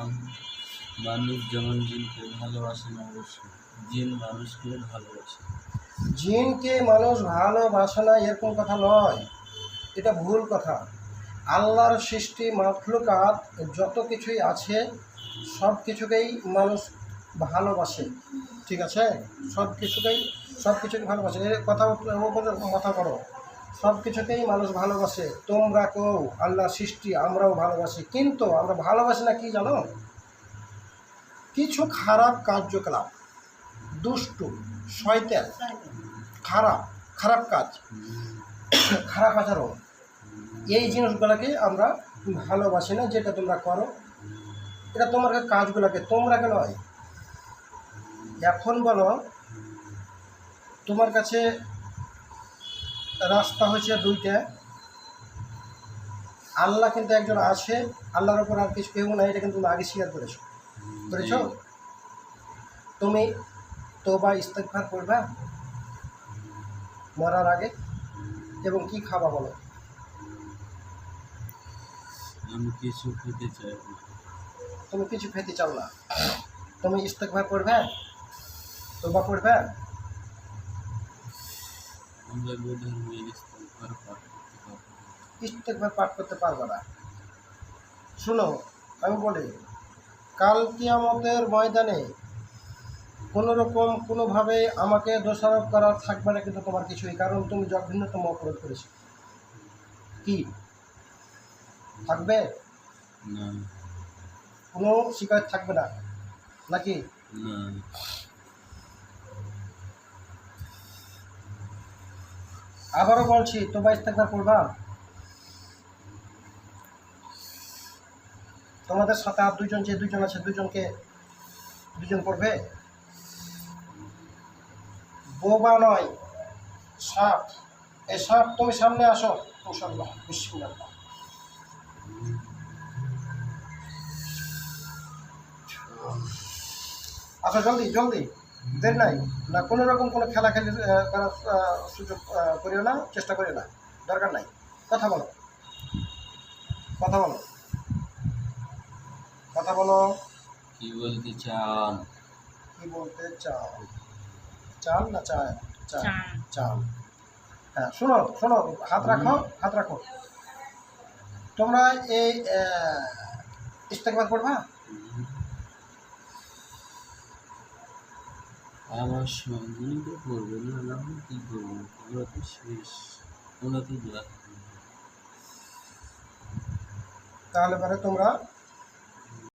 আম- মানুষ যেমন জিনকে ভালোবাসে না, অবশ্যই জিন মানুষকে ভালোবাসে। জিনকে মানুষ ভালোবাসে না এরকম কথা নয়, এটা ভুল কথা। আল্লাহর সৃষ্টি মাখলুকাত যত কিছুই আছে সব কিছুকেই মানুষ ভালোবাসে, ঠিক আছে? সব কিছুকে ভালোবাসে, এর কথা মাথা করো। সব কিছুকেই মানুষ ভালোবাসে। তোমরা কেউ আল্লাহর সৃষ্টি, আমরাও ভালোবাসি, কিন্তু আমরা ভালোবাসি না কি জানো? কিছু খারাপ কার্যকলাপ, দুষ্টু, শয়তান, খারাপ খারাপ কাজ, খারাপ আচরণ, এই জিনিসগুলোকে আমরা ভালোবাসি না। যেটা তোমরা করো এটা তোমার কাজগুলোকে, তোমরাকে নয়। এখন বলো, তোমার কাছে রাস্তা হয়েছে দুইটা, আল্লাহ কিন্তু একজন আছে, আল্লাহর উপর আর কিছু কেউ নাই, এটা কিন্তু তুমি আগে স্বীকার করেছো। তুমি তওবা ইস্তেগফার করবা মরার আগে, এবং কি খাবা বলো? আমি কিছু খেতে চাই না। তুমি কিছু খেতে চাও না, তুমি ইস্তেগফার করবে, তওবা করবে? আমরা ধর্মীয় ইস্তেগফার পাঠ করতে পারবো না। ইস্তেগফার পাঠ করতে পারবে না। শুনো, আমি বলি, কাল কিয়ামতের ময়দানে কোনো রকম কোনোভাবে আমাকে দোষারোপ করার থাকবে না কিন্তু তোমার কিছুই, কারণ তুমি জঘন্যতম অপরাধ করেছো। কি থাকবে? না। কোনো শিকায়ত থাকবে না নাকি? না। আবারও বলছি, তোবা ইস্তেগফার করবা? তোমাদের সাথে আর দুইজন, যে দুইজন আছে দুজন করবে? বোবা নয়, সাপ। এই সাপ, তুমি সামনে আসো। ইনশাআল্লাহ, বিসমিল্লাহ। আসো, জলদি জলদি, দেরি নাই। না কোনো রকম কোনো খেলাখেলি করার সুযোগ করিও না, চেষ্টা করিও না, দরকার নাই। কথা বলো, কথা বলো, কথা বলো। কি বলতে চান? কি বলতে চাও? চাল না চায়? চাল, চাল। হ্যাঁ, শোনো শোনো, হাত রাখো, হাত রাখো। তোমরা এই ইস্তেগফার করবা? আমার সঙ্গে তো করবো না, আমি কি করবো? ওরা তো শেষ, ওরা তো তাহলে পরে তোমরা